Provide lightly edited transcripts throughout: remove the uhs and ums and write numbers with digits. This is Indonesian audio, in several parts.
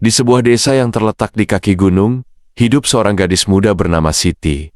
Di sebuah desa yang terletak di kaki gunung, hidup seorang gadis muda bernama Siti.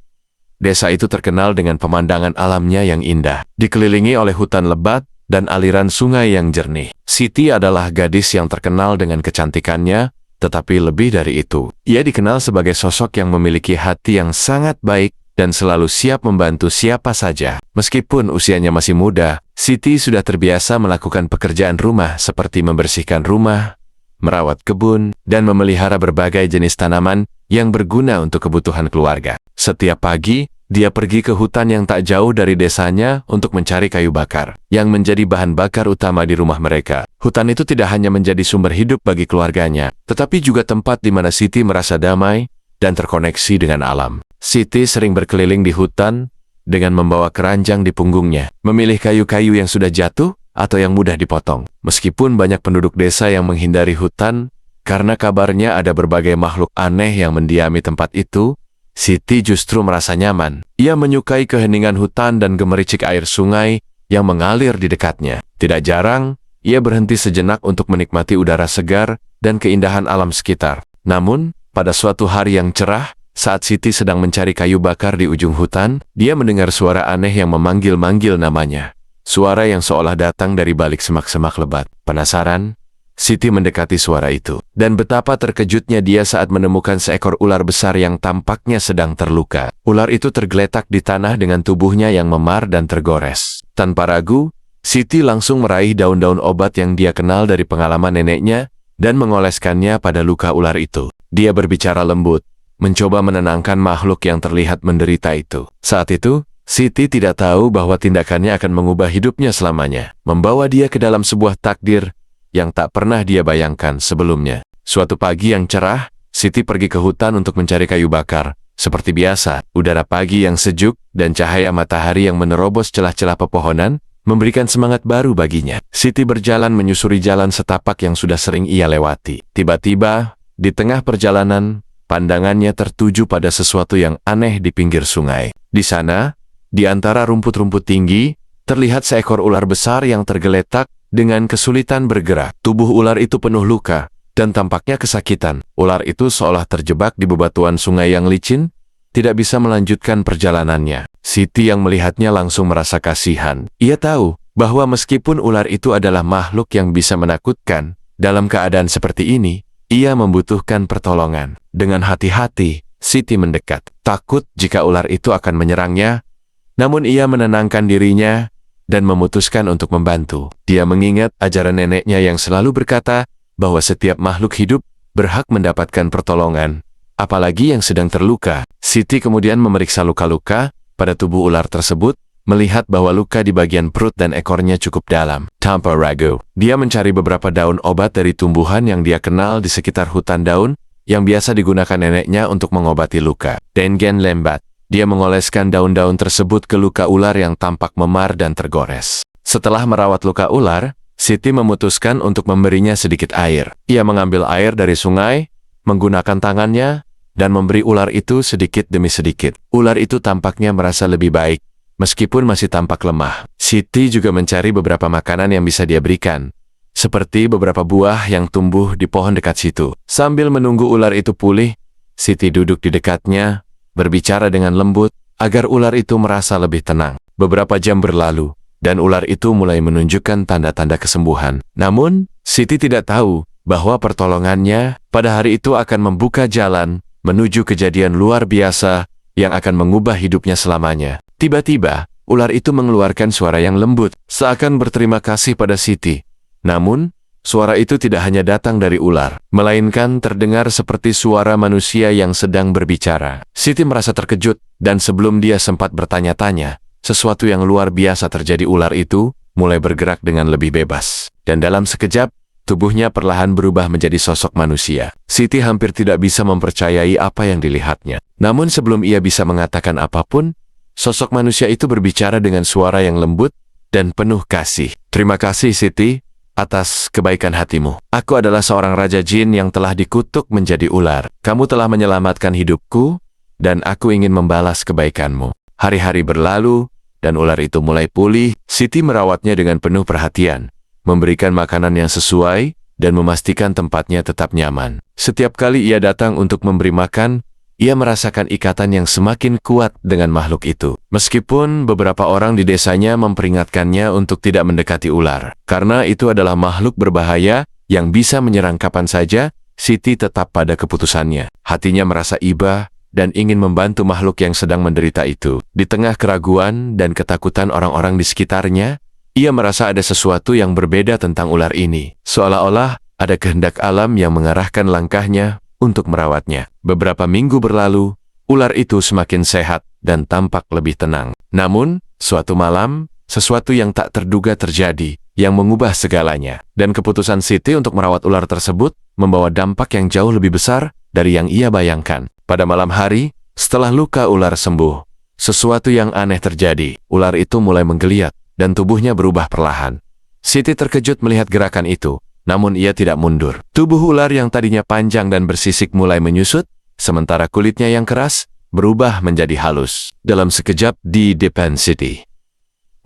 Desa itu terkenal dengan pemandangan alamnya yang indah, dikelilingi oleh hutan lebat dan aliran sungai yang jernih. Siti adalah gadis yang terkenal dengan kecantikannya, tetapi lebih dari itu, ia dikenal sebagai sosok yang memiliki hati yang sangat baik dan selalu siap membantu siapa saja. Meskipun usianya masih muda, Siti sudah terbiasa melakukan pekerjaan rumah seperti membersihkan rumah, merawat kebun, dan memelihara berbagai jenis tanaman yang berguna untuk kebutuhan keluarga. Setiap pagi, dia pergi ke hutan yang tak jauh dari desanya untuk mencari kayu bakar, yang menjadi bahan bakar utama di rumah mereka. Hutan itu tidak hanya menjadi sumber hidup bagi keluarganya, tetapi juga tempat di mana Siti merasa damai dan terkoneksi dengan alam. Siti sering berkeliling di hutan dengan membawa keranjang di punggungnya, memilih kayu-kayu yang sudah jatuh atau yang mudah dipotong. Meskipun banyak penduduk desa yang menghindari hutan karena kabarnya ada berbagai makhluk aneh yang mendiami tempat itu, Siti justru merasa nyaman. Ia menyukai keheningan hutan dan gemericik air sungai yang mengalir di dekatnya. Tidak jarang, ia berhenti sejenak untuk menikmati udara segar dan keindahan alam sekitar. Namun, pada suatu hari yang cerah, saat Siti sedang mencari kayu bakar di ujung hutan, dia mendengar suara aneh yang memanggil-manggil namanya. Suara yang seolah datang dari balik semak-semak lebat. Penasaran? Siti mendekati suara itu, dan betapa terkejutnya dia saat menemukan seekor ular besar yang tampaknya sedang terluka. Ular itu tergeletak di tanah dengan tubuhnya yang memar dan tergores. Tanpa ragu, Siti langsung meraih daun-daun obat yang dia kenal dari pengalaman neneknya dan mengoleskannya pada luka ular itu. Dia berbicara lembut, mencoba menenangkan makhluk yang terlihat menderita itu. Saat itu, Siti tidak tahu bahwa tindakannya akan mengubah hidupnya selamanya, membawa dia ke dalam sebuah takdir yang tak pernah dia bayangkan sebelumnya. Suatu pagi yang cerah, Siti pergi ke hutan untuk mencari kayu bakar. Seperti biasa, udara pagi yang sejuk dan cahaya matahari yang menerobos celah-celah pepohonan memberikan semangat baru baginya. Siti berjalan menyusuri jalan setapak yang sudah sering ia lewati. Tiba-tiba, di tengah perjalanan, pandangannya tertuju pada sesuatu yang aneh di pinggir sungai. Di sana, di antara rumput-rumput tinggi, terlihat seekor ular besar yang tergeletak dengan kesulitan bergerak. Tubuh ular itu penuh luka dan tampaknya kesakitan. Ular itu seolah terjebak di bebatuan sungai yang licin, tidak bisa melanjutkan perjalanannya. Siti yang melihatnya langsung merasa kasihan. Ia tahu bahwa meskipun ular itu adalah makhluk yang bisa menakutkan, dalam keadaan seperti ini, ia membutuhkan pertolongan. Dengan hati-hati, Siti mendekat. Takut jika ular itu akan menyerangnya, namun ia menenangkan dirinya dan memutuskan untuk membantu. Dia mengingat ajaran neneknya yang selalu berkata bahwa setiap makhluk hidup berhak mendapatkan pertolongan, apalagi yang sedang terluka. Siti kemudian memeriksa luka-luka pada tubuh ular tersebut, melihat bahwa luka di bagian perut dan ekornya cukup dalam. Tanpa ragu, dia mencari beberapa daun obat dari tumbuhan yang dia kenal di sekitar hutan daun yang biasa digunakan neneknya untuk mengobati luka. Dengan lembat, dia mengoleskan daun-daun tersebut ke luka ular yang tampak memar dan tergores. Setelah merawat luka ular, Siti memutuskan untuk memberinya sedikit air. Ia mengambil air dari sungai, menggunakan tangannya, dan memberi ular itu sedikit demi sedikit. Ular itu tampaknya merasa lebih baik, meskipun masih tampak lemah. Siti juga mencari beberapa makanan yang bisa dia berikan, seperti beberapa buah yang tumbuh di pohon dekat situ. Sambil menunggu ular itu pulih, Siti duduk di dekatnya, berbicara dengan lembut, agar ular itu merasa lebih tenang. Beberapa jam berlalu, dan ular itu mulai menunjukkan tanda-tanda kesembuhan. Namun, Siti tidak tahu bahwa pertolongannya pada hari itu akan membuka jalan menuju kejadian luar biasa yang akan mengubah hidupnya selamanya. Tiba-tiba, ular itu mengeluarkan suara yang lembut, seakan berterima kasih pada Siti. Namun, suara itu tidak hanya datang dari ular, melainkan terdengar seperti suara manusia yang sedang berbicara. Siti merasa terkejut, dan sebelum dia sempat bertanya-tanya, sesuatu yang luar biasa terjadi. Ular itu mulai bergerak dengan lebih bebas, dan dalam sekejap, tubuhnya perlahan berubah menjadi sosok manusia. Siti hampir tidak bisa mempercayai apa yang dilihatnya. Namun sebelum ia bisa mengatakan apapun, sosok manusia itu berbicara dengan suara yang lembut dan penuh kasih. "Terima kasih, Siti, atas kebaikan hatimu. Aku adalah seorang raja jin yang telah dikutuk menjadi ular. Kamu telah menyelamatkan hidupku, dan aku ingin membalas kebaikanmu." Hari-hari berlalu, dan ular itu mulai pulih. Siti merawatnya dengan penuh perhatian, memberikan makanan yang sesuai, dan memastikan tempatnya tetap nyaman. Setiap kali ia datang untuk memberi makan, ia merasakan ikatan yang semakin kuat dengan makhluk itu. Meskipun beberapa orang di desanya memperingatkannya untuk tidak mendekati ular, karena itu adalah makhluk berbahaya yang bisa menyerang kapan saja, Siti tetap pada keputusannya. Hatinya merasa iba dan ingin membantu makhluk yang sedang menderita itu. Di tengah keraguan dan ketakutan orang-orang di sekitarnya, ia merasa ada sesuatu yang berbeda tentang ular ini. Seolah-olah ada kehendak alam yang mengarahkan langkahnya untuk merawatnya. Beberapa minggu berlalu, ular itu semakin sehat dan tampak lebih tenang. Namun, suatu malam, sesuatu yang tak terduga terjadi yang mengubah segalanya. Dan keputusan Siti untuk merawat ular tersebut membawa dampak yang jauh lebih besar dari yang ia bayangkan. Pada malam hari, setelah luka ular sembuh, sesuatu yang aneh terjadi. Ular itu mulai menggeliat dan tubuhnya berubah perlahan. Siti terkejut melihat gerakan itu, namun ia tidak mundur. Tubuh ular yang tadinya panjang dan bersisik mulai menyusut, sementara kulitnya yang keras berubah menjadi halus. Dalam sekejap di Depan City,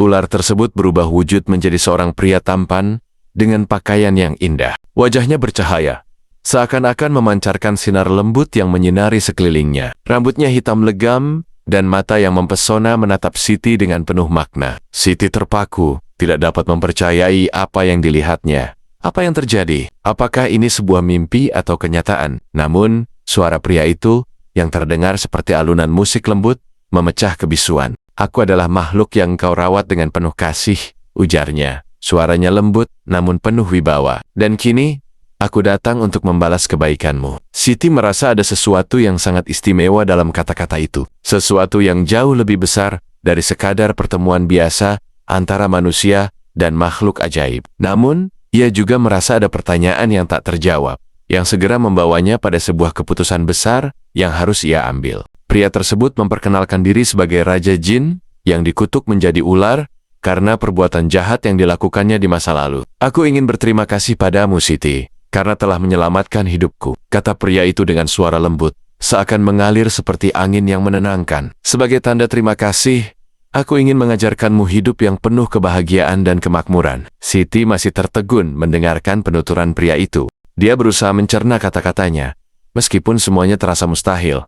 ular tersebut berubah wujud menjadi seorang pria tampan dengan pakaian yang indah. Wajahnya bercahaya, seakan-akan memancarkan sinar lembut yang menyinari sekelilingnya. Rambutnya hitam legam, dan mata yang mempesona menatap Siti dengan penuh makna. Siti terpaku, tidak dapat mempercayai apa yang dilihatnya. Apa yang terjadi? Apakah ini sebuah mimpi atau kenyataan? Namun, suara pria itu, yang terdengar seperti alunan musik lembut, memecah kebisuan. Aku adalah makhluk yang engkau rawat dengan penuh kasih, ujarnya. Suaranya lembut, namun penuh wibawa. Dan kini, aku datang untuk membalas kebaikanmu. Siti merasa ada sesuatu yang sangat istimewa dalam kata-kata itu. Sesuatu yang jauh lebih besar dari sekadar pertemuan biasa antara manusia dan makhluk ajaib. Namun, ia juga merasa ada pertanyaan yang tak terjawab, yang segera membawanya pada sebuah keputusan besar yang harus ia ambil. Pria tersebut memperkenalkan diri sebagai Raja Jin yang dikutuk menjadi ular karena perbuatan jahat yang dilakukannya di masa lalu. Aku ingin berterima kasih padamu, Siti, karena telah menyelamatkan hidupku, kata pria itu dengan suara lembut, seakan mengalir seperti angin yang menenangkan. Sebagai tanda terima kasih, aku ingin mengajarkanmu hidup yang penuh kebahagiaan dan kemakmuran. Siti masih tertegun mendengarkan penuturan pria itu. Dia berusaha mencerna kata-katanya, meskipun semuanya terasa mustahil.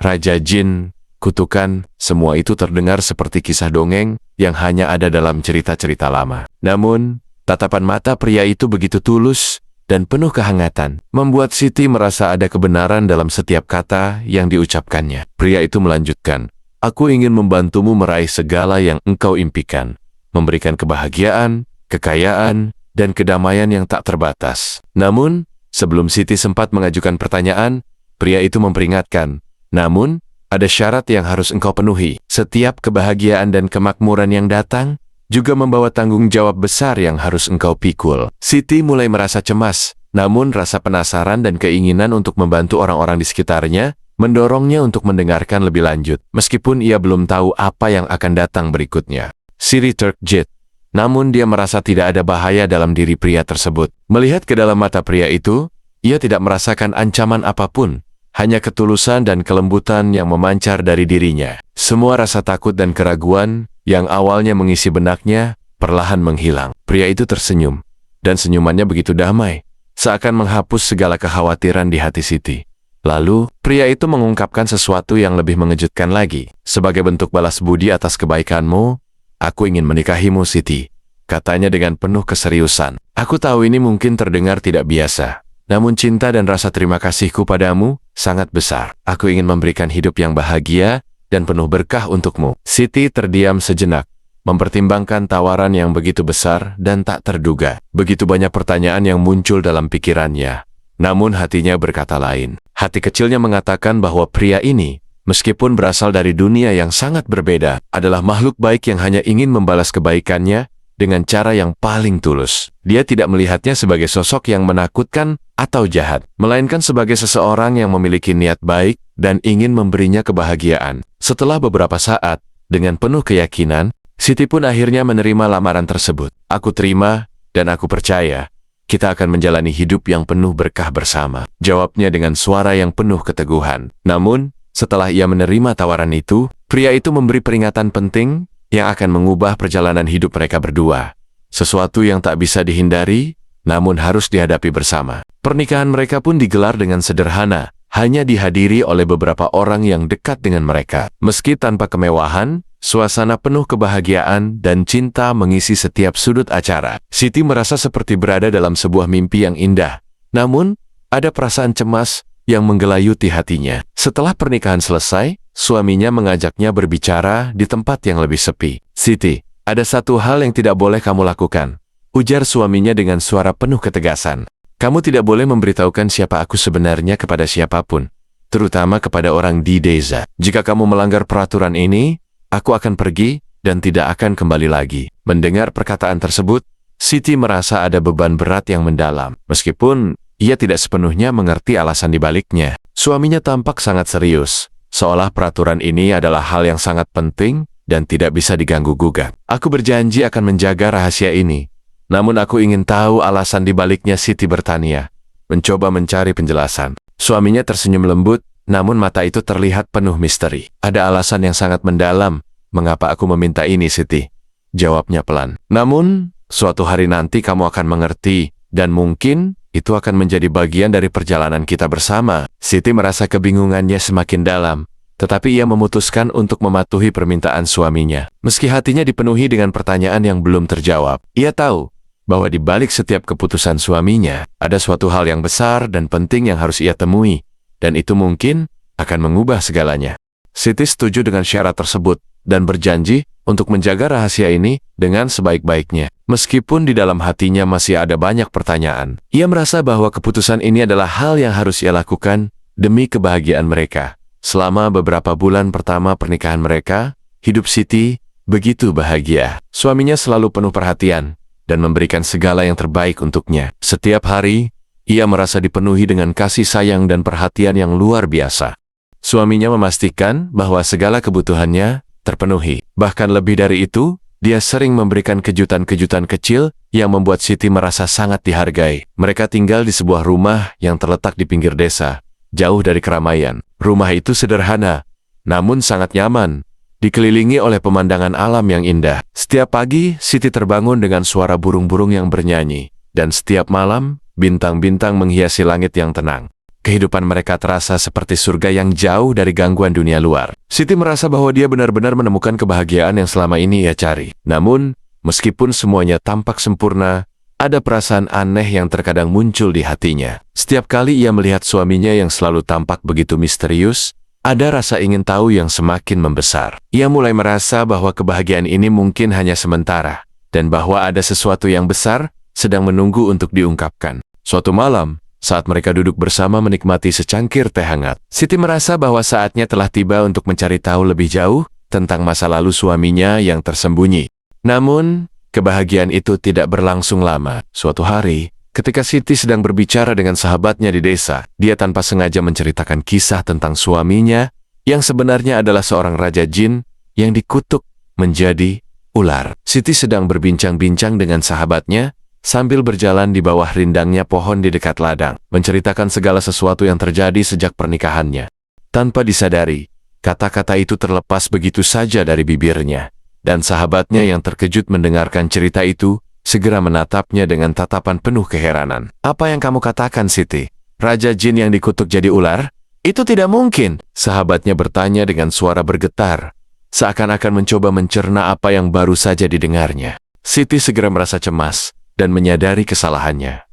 Raja Jin, kutukan, semua itu terdengar seperti kisah dongeng yang hanya ada dalam cerita-cerita lama. Namun, tatapan mata pria itu begitu tulus dan penuh kehangatan, membuat Siti merasa ada kebenaran dalam setiap kata yang diucapkannya. Pria itu melanjutkan, aku ingin membantumu meraih segala yang engkau impikan, memberikan kebahagiaan, kekayaan, dan kedamaian yang tak terbatas. Namun, sebelum Siti sempat mengajukan pertanyaan, pria itu memperingatkan, namun, ada syarat yang harus engkau penuhi. Setiap kebahagiaan dan kemakmuran yang datang juga membawa tanggung jawab besar yang harus engkau pikul. Siti mulai merasa cemas, namun rasa penasaran dan keinginan untuk membantu orang-orang di sekitarnya mendorongnya untuk mendengarkan lebih lanjut, meskipun ia belum tahu apa yang akan datang berikutnya. Siri terkejut, namun dia merasa tidak ada bahaya dalam diri pria tersebut. Melihat ke dalam mata pria itu, ia tidak merasakan ancaman apapun, hanya ketulusan dan kelembutan yang memancar dari dirinya. Semua rasa takut dan keraguan yang awalnya mengisi benaknya, perlahan menghilang. Pria itu tersenyum, dan senyumannya begitu damai, seakan menghapus segala kekhawatiran di hati Siti. Lalu, pria itu mengungkapkan sesuatu yang lebih mengejutkan lagi. Sebagai bentuk balas budi atas kebaikanmu, aku ingin menikahimu, Siti, katanya dengan penuh keseriusan. Aku tahu ini mungkin terdengar tidak biasa, namun cinta dan rasa terima kasihku padamu sangat besar. Aku ingin memberikan hidup yang bahagia dan penuh berkah untukmu. Siti terdiam sejenak, mempertimbangkan tawaran yang begitu besar dan tak terduga. Begitu banyak pertanyaan yang muncul dalam pikirannya. Namun hatinya berkata lain. Hati kecilnya mengatakan bahwa pria ini, meskipun berasal dari dunia yang sangat berbeda, adalah makhluk baik yang hanya ingin membalas kebaikannya dengan cara yang paling tulus. Dia tidak melihatnya sebagai sosok yang menakutkan atau jahat, melainkan sebagai seseorang yang memiliki niat baik dan ingin memberinya kebahagiaan. Setelah beberapa saat, dengan penuh keyakinan, Siti pun akhirnya menerima lamaran tersebut. Aku terima, dan aku percaya, kita akan menjalani hidup yang penuh berkah bersama, jawabnya dengan suara yang penuh keteguhan. Namun, setelah ia menerima tawaran itu, pria itu memberi peringatan penting yang akan mengubah perjalanan hidup mereka berdua. Sesuatu yang tak bisa dihindari namun harus dihadapi bersama. Pernikahan mereka pun digelar dengan sederhana, hanya dihadiri oleh beberapa orang yang dekat dengan mereka. Meski tanpa kemewahan, suasana penuh kebahagiaan dan cinta mengisi setiap sudut acara. Siti merasa seperti berada dalam sebuah mimpi yang indah. Namun, ada perasaan cemas yang menggelayuti hatinya. Setelah pernikahan selesai, suaminya mengajaknya berbicara di tempat yang lebih sepi. "Siti, ada satu hal yang tidak boleh kamu lakukan," ujar suaminya dengan suara penuh ketegasan. "Kamu tidak boleh memberitahukan siapa aku sebenarnya kepada siapapun, terutama kepada orang di desa. Jika kamu melanggar peraturan ini, aku akan pergi dan tidak akan kembali lagi." Mendengar perkataan tersebut, Siti merasa ada beban berat yang mendalam. Meskipun ia tidak sepenuhnya mengerti alasan dibaliknya. Suaminya tampak sangat serius, seolah peraturan ini adalah hal yang sangat penting dan tidak bisa diganggu-gugat. "Aku berjanji akan menjaga rahasia ini. Namun aku ingin tahu alasan dibaliknya," Siti bertanya, mencoba mencari penjelasan. Suaminya tersenyum lembut, namun mata itu terlihat penuh misteri. "Ada alasan yang sangat mendalam mengapa aku meminta ini, Siti," jawabnya pelan. "Namun, suatu hari nanti kamu akan mengerti, dan mungkin itu akan menjadi bagian dari perjalanan kita bersama." Siti merasa kebingungannya semakin dalam, tetapi ia memutuskan untuk mematuhi permintaan suaminya. Meski hatinya dipenuhi dengan pertanyaan yang belum terjawab, ia tahu bahwa di balik setiap keputusan suaminya, ada suatu hal yang besar dan penting yang harus ia temui, dan itu mungkin akan mengubah segalanya. Siti setuju dengan syarat tersebut, dan berjanji untuk menjaga rahasia ini dengan sebaik-baiknya. Meskipun di dalam hatinya masih ada banyak pertanyaan, ia merasa bahwa keputusan ini adalah hal yang harus ia lakukan demi kebahagiaan mereka. Selama beberapa bulan pertama pernikahan mereka, hidup Siti begitu bahagia. Suaminya selalu penuh perhatian dan memberikan segala yang terbaik untuknya. Setiap hari, ia merasa dipenuhi dengan kasih sayang dan perhatian yang luar biasa. Suaminya memastikan bahwa segala kebutuhannya terpenuhi. Bahkan lebih dari itu, dia sering memberikan kejutan-kejutan kecil yang membuat Siti merasa sangat dihargai. Mereka tinggal di sebuah rumah yang terletak di pinggir desa, jauh dari keramaian. Rumah itu sederhana, namun sangat nyaman, dikelilingi oleh pemandangan alam yang indah. Setiap pagi, Siti terbangun dengan suara burung-burung yang bernyanyi, dan setiap malam, bintang-bintang menghiasi langit yang tenang. Kehidupan mereka terasa seperti surga yang jauh dari gangguan dunia luar. Siti merasa bahwa dia benar-benar menemukan kebahagiaan yang selama ini ia cari. Namun, meskipun semuanya tampak sempurna, ada perasaan aneh yang terkadang muncul di hatinya. Setiap kali ia melihat suaminya yang selalu tampak begitu misterius, ada rasa ingin tahu yang semakin membesar. Ia mulai merasa bahwa kebahagiaan ini mungkin hanya sementara, dan bahwa ada sesuatu yang besar sedang menunggu untuk diungkapkan. Suatu malam, saat mereka duduk bersama menikmati secangkir teh hangat, Siti merasa bahwa saatnya telah tiba untuk mencari tahu lebih jauh tentang masa lalu suaminya yang tersembunyi. Namun, kebahagiaan itu tidak berlangsung lama. Suatu hari, ketika Siti sedang berbicara dengan sahabatnya di desa, dia tanpa sengaja menceritakan kisah tentang suaminya yang sebenarnya adalah seorang raja jin yang dikutuk menjadi ular. Siti sedang berbincang-bincang dengan sahabatnya sambil berjalan di bawah rindangnya pohon di dekat ladang, menceritakan segala sesuatu yang terjadi sejak pernikahannya. Tanpa disadari, kata-kata itu terlepas begitu saja dari bibirnya, dan sahabatnya yang terkejut mendengarkan cerita itu, segera menatapnya dengan tatapan penuh keheranan. "Apa yang kamu katakan, Siti? Raja jin yang dikutuk jadi ular? Itu tidak mungkin," sahabatnya bertanya dengan suara bergetar, seakan-akan mencoba mencerna apa yang baru saja didengarnya. Siti segera merasa cemas dan menyadari kesalahannya.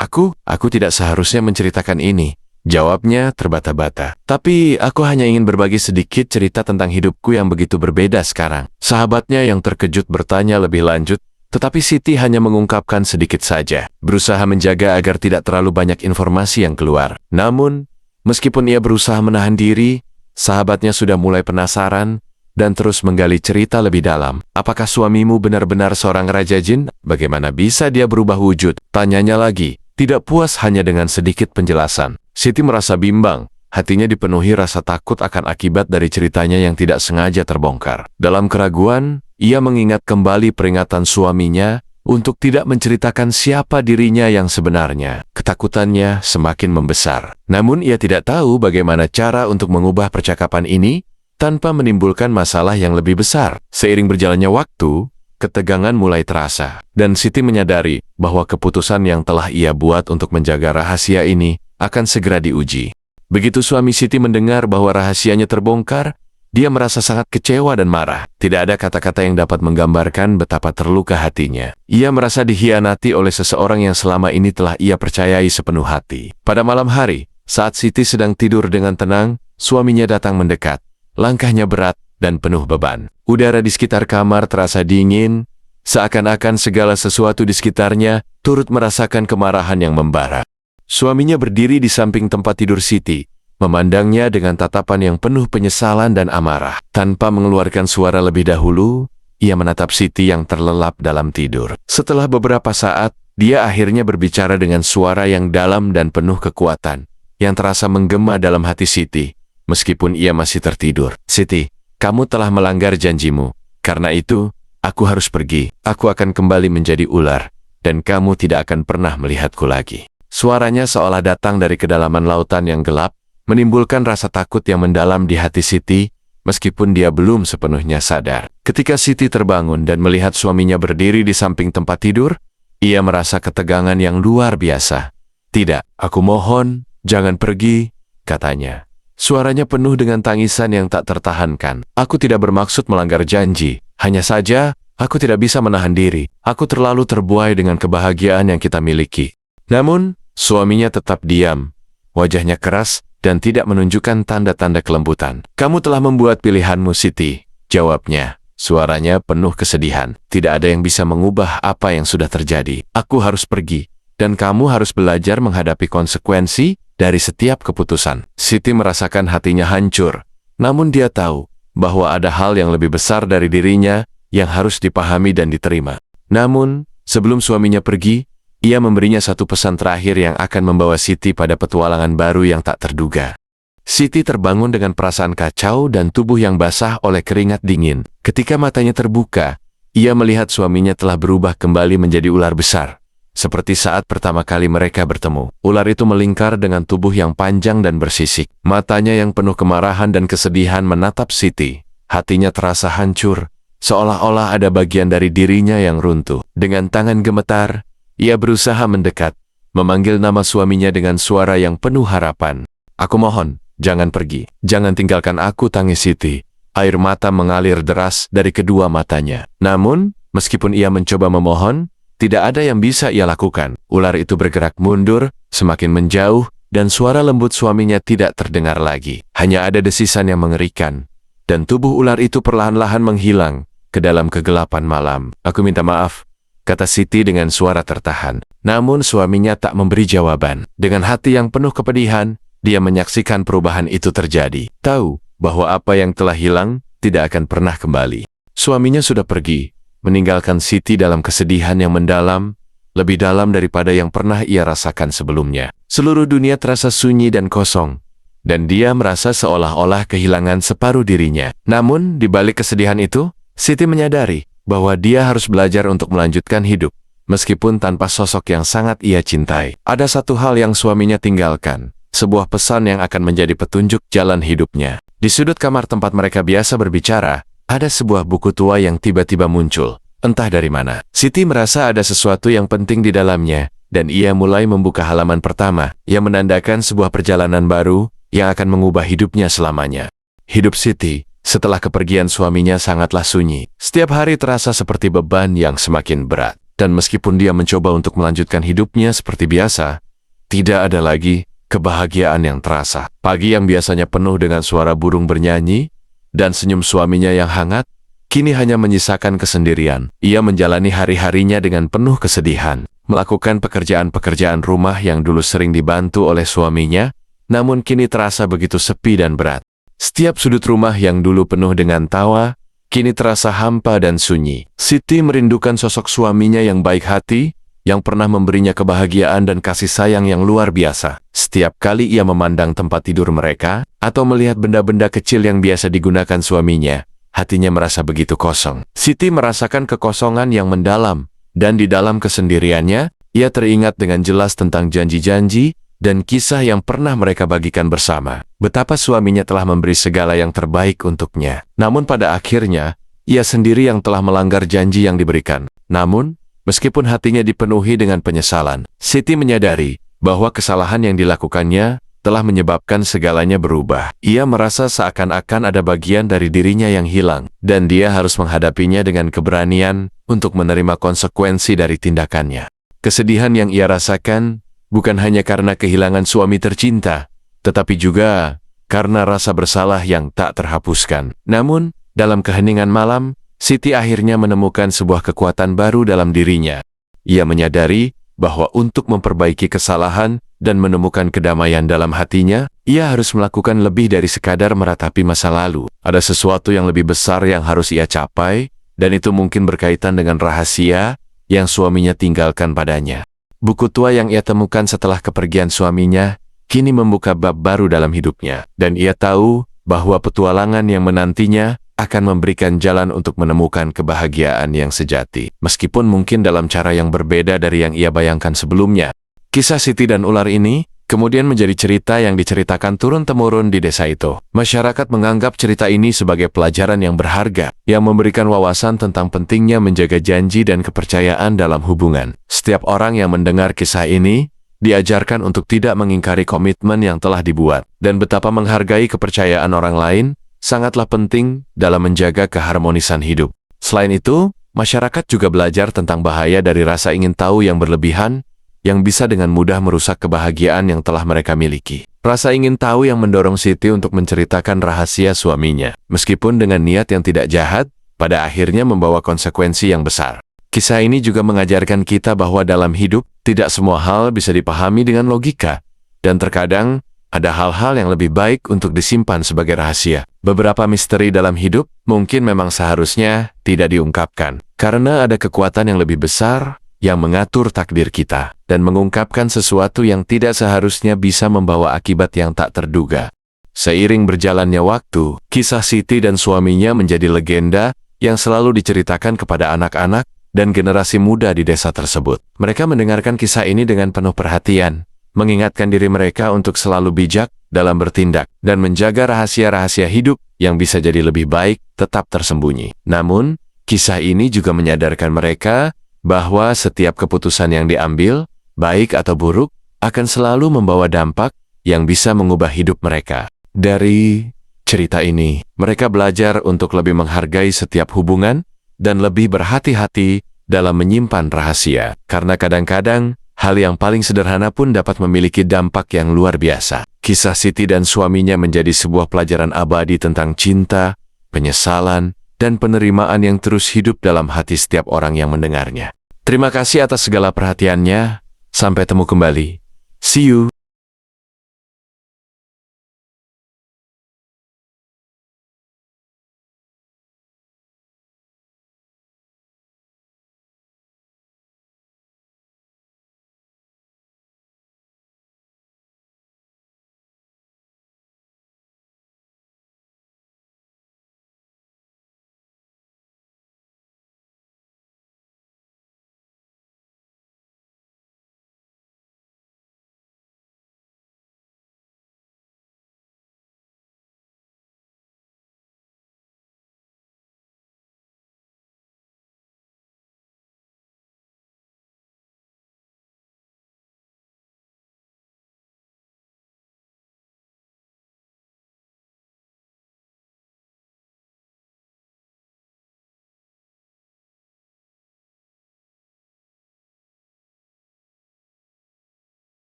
Aku tidak seharusnya menceritakan ini," jawabnya terbata-bata. "Tapi aku hanya ingin berbagi sedikit cerita tentang hidupku yang begitu berbeda sekarang." Sahabatnya yang terkejut bertanya lebih lanjut, tetapi Siti hanya mengungkapkan sedikit saja, berusaha menjaga agar tidak terlalu banyak informasi yang keluar. Namun, meskipun ia berusaha menahan diri, sahabatnya sudah mulai penasaran dan terus menggali cerita lebih dalam. "Apakah suamimu benar-benar seorang raja jin? Bagaimana bisa dia berubah wujud?" tanyanya lagi, tidak puas hanya dengan sedikit penjelasan. Siti merasa bimbang, hatinya dipenuhi rasa takut akan akibat dari ceritanya yang tidak sengaja terbongkar. Dalam keraguan, ia mengingat kembali peringatan suaminya untuk tidak menceritakan siapa dirinya yang sebenarnya. Ketakutannya semakin membesar. Namun ia tidak tahu bagaimana cara untuk mengubah percakapan ini tanpa menimbulkan masalah yang lebih besar. Seiring berjalannya waktu, ketegangan mulai terasa, dan Siti menyadari bahwa keputusan yang telah ia buat untuk menjaga rahasia ini akan segera diuji. Begitu suami Siti mendengar bahwa rahasianya terbongkar, dia merasa sangat kecewa dan marah. Tidak ada kata-kata yang dapat menggambarkan betapa terluka hatinya. Ia merasa dikhianati oleh seseorang yang selama ini telah ia percayai sepenuh hati. Pada malam hari, saat Siti sedang tidur dengan tenang, suaminya datang mendekat. Langkahnya berat dan penuh beban. Udara di sekitar kamar terasa dingin, seakan-akan segala sesuatu di sekitarnya turut merasakan kemarahan yang membara. Suaminya berdiri di samping tempat tidur Siti, memandangnya dengan tatapan yang penuh penyesalan dan amarah. Tanpa mengeluarkan suara lebih dahulu, ia menatap Siti yang terlelap dalam tidur. Setelah beberapa saat, dia akhirnya berbicara dengan suara yang dalam dan penuh kekuatan, yang terasa menggema dalam hati Siti, meskipun ia masih tertidur. "Siti, kamu telah melanggar janjimu. Karena itu, aku harus pergi. Aku akan kembali menjadi ular, dan kamu tidak akan pernah melihatku lagi." Suaranya seolah datang dari kedalaman lautan yang gelap, menimbulkan rasa takut yang mendalam di hati Siti, meskipun dia belum sepenuhnya sadar. Ketika Siti terbangun dan melihat suaminya berdiri di samping tempat tidur, ia merasa ketegangan yang luar biasa. "Tidak, aku mohon, jangan pergi," katanya. Suaranya penuh dengan tangisan yang tak tertahankan. "Aku tidak bermaksud melanggar janji, hanya saja aku tidak bisa menahan diri. Aku terlalu terbuai dengan kebahagiaan yang kita miliki." Namun, suaminya tetap diam. Wajahnya keras dan tidak menunjukkan tanda-tanda kelembutan. "Kamu telah membuat pilihanmu, Siti," jawabnya. Suaranya penuh kesedihan. "Tidak ada yang bisa mengubah apa yang sudah terjadi. Aku harus pergi, dan kamu harus belajar menghadapi konsekuensi dari setiap keputusan." Siti merasakan hatinya hancur, namun dia tahu bahwa ada hal yang lebih besar dari dirinya yang harus dipahami dan diterima. Namun, sebelum suaminya pergi, ia memberinya satu pesan terakhir yang akan membawa Siti pada petualangan baru yang tak terduga. Siti terbangun dengan perasaan kacau dan tubuh yang basah oleh keringat dingin. Ketika matanya terbuka, ia melihat suaminya telah berubah kembali menjadi ular besar. Seperti saat pertama kali mereka bertemu, ular itu melingkar dengan tubuh yang panjang dan bersisik. Matanya yang penuh kemarahan dan kesedihan menatap Siti. Hatinya terasa hancur, seolah-olah ada bagian dari dirinya yang runtuh. Dengan tangan gemetar, ia berusaha mendekat, memanggil nama suaminya dengan suara yang penuh harapan. "Aku mohon, jangan pergi. Jangan tinggalkan aku," tangis Siti. Air mata mengalir deras dari kedua matanya. Namun, meskipun ia mencoba memohon, tidak ada yang bisa ia lakukan. Ular itu bergerak mundur, semakin menjauh, dan suara lembut suaminya tidak terdengar lagi. Hanya ada desisan yang mengerikan, dan tubuh ular itu perlahan-lahan menghilang ke dalam kegelapan malam. "Aku minta maaf," kata Siti dengan suara tertahan. Namun suaminya tak memberi jawaban. Dengan hati yang penuh kepedihan, dia menyaksikan perubahan itu terjadi. Tahu bahwa apa yang telah hilang tidak akan pernah kembali. Suaminya sudah pergi, meninggalkan Siti dalam kesedihan yang mendalam, lebih dalam daripada yang pernah ia rasakan sebelumnya. Seluruh dunia terasa sunyi dan kosong, dan dia merasa seolah-olah kehilangan separuh dirinya. Namun, di balik kesedihan itu, Siti menyadari bahwa dia harus belajar untuk melanjutkan hidup, meskipun tanpa sosok yang sangat ia cintai. Ada satu hal yang suaminya tinggalkan, sebuah pesan yang akan menjadi petunjuk jalan hidupnya. Di sudut kamar tempat mereka biasa berbicara, ada sebuah buku tua yang tiba-tiba muncul, entah dari mana. Siti merasa ada sesuatu yang penting di dalamnya, dan ia mulai membuka halaman pertama, yang menandakan sebuah perjalanan baru yang akan mengubah hidupnya selamanya. Hidup Siti setelah kepergian suaminya sangatlah sunyi. Setiap hari terasa seperti beban yang semakin berat. Dan meskipun dia mencoba untuk melanjutkan hidupnya seperti biasa, tidak ada lagi kebahagiaan yang terasa. Pagi yang biasanya penuh dengan suara burung bernyanyi dan senyum suaminya yang hangat, kini hanya menyisakan kesendirian. Ia menjalani hari-harinya dengan penuh kesedihan, melakukan pekerjaan-pekerjaan rumah yang dulu sering dibantu oleh suaminya, namun kini terasa begitu sepi dan berat. Setiap sudut rumah yang dulu penuh dengan tawa, kini terasa hampa dan sunyi. Siti merindukan sosok suaminya yang baik hati, yang pernah memberinya kebahagiaan dan kasih sayang yang luar biasa. Setiap kali ia memandang tempat tidur mereka, atau melihat benda-benda kecil yang biasa digunakan suaminya, hatinya merasa begitu kosong. Siti merasakan kekosongan yang mendalam, dan di dalam kesendiriannya, ia teringat dengan jelas tentang janji-janji dan kisah yang pernah mereka bagikan bersama. Betapa suaminya telah memberi segala yang terbaik untuknya. Namun pada akhirnya, ia sendiri yang telah melanggar janji yang diberikan. Namun, meskipun hatinya dipenuhi dengan penyesalan, Siti menyadari bahwa kesalahan yang dilakukannya telah menyebabkan segalanya berubah. Ia merasa seakan-akan ada bagian dari dirinya yang hilang, dan dia harus menghadapinya dengan keberanian untuk menerima konsekuensi dari tindakannya. Kesedihan yang ia rasakan bukan hanya karena kehilangan suami tercinta, tetapi juga karena rasa bersalah yang tak terhapuskan. Namun, dalam keheningan malam, Siti akhirnya menemukan sebuah kekuatan baru dalam dirinya. Ia menyadari bahwa untuk memperbaiki kesalahan dan menemukan kedamaian dalam hatinya, ia harus melakukan lebih dari sekadar meratapi masa lalu. Ada sesuatu yang lebih besar yang harus ia capai, dan itu mungkin berkaitan dengan rahasia yang suaminya tinggalkan padanya. Buku tua yang ia temukan setelah kepergian suaminya kini membuka bab baru dalam hidupnya, dan ia tahu bahwa petualangan yang menantinya akan memberikan jalan untuk menemukan kebahagiaan yang sejati, meskipun mungkin dalam cara yang berbeda dari yang ia bayangkan sebelumnya. Kisah Siti dan ular ini kemudian menjadi cerita yang diceritakan turun-temurun di desa itu. Masyarakat menganggap cerita ini sebagai pelajaran yang berharga, yang memberikan wawasan tentang pentingnya menjaga janji dan kepercayaan dalam hubungan. Setiap orang yang mendengar kisah ini diajarkan untuk tidak mengingkari komitmen yang telah dibuat, dan betapa menghargai kepercayaan orang lain sangatlah penting dalam menjaga keharmonisan hidup. Selain itu, masyarakat juga belajar tentang bahaya dari rasa ingin tahu yang berlebihan, yang bisa dengan mudah merusak kebahagiaan yang telah mereka miliki. Rasa ingin tahu yang mendorong Siti untuk menceritakan rahasia suaminya, meskipun dengan niat yang tidak jahat, pada akhirnya membawa konsekuensi yang besar. Kisah ini juga mengajarkan kita bahwa dalam hidup, tidak semua hal bisa dipahami dengan logika, dan terkadang ada hal-hal yang lebih baik untuk disimpan sebagai rahasia. Beberapa misteri dalam hidup mungkin memang seharusnya tidak diungkapkan, karena ada kekuatan yang lebih besar yang mengatur takdir kita, dan mengungkapkan sesuatu yang tidak seharusnya bisa membawa akibat yang tak terduga. Seiring berjalannya waktu, kisah Siti dan suaminya menjadi legenda yang selalu diceritakan kepada anak-anak dan generasi muda di desa tersebut. Mereka mendengarkan kisah ini dengan penuh perhatian, mengingatkan diri mereka untuk selalu bijak dalam bertindak, dan menjaga rahasia-rahasia hidup yang bisa jadi lebih baik tetap tersembunyi. Namun, kisah ini juga menyadarkan mereka bahwa setiap keputusan yang diambil, baik atau buruk, akan selalu membawa dampak yang bisa mengubah hidup mereka. Dari cerita ini, mereka belajar untuk lebih menghargai setiap hubungan dan lebih berhati-hati dalam menyimpan rahasia, karena kadang-kadang hal yang paling sederhana pun dapat memiliki dampak yang luar biasa. Kisah Siti dan suaminya menjadi sebuah pelajaran abadi tentang cinta, penyesalan, dan penerimaan yang terus hidup dalam hati setiap orang yang mendengarnya. Terima kasih atas segala perhatiannya. Sampai temu kembali. See you.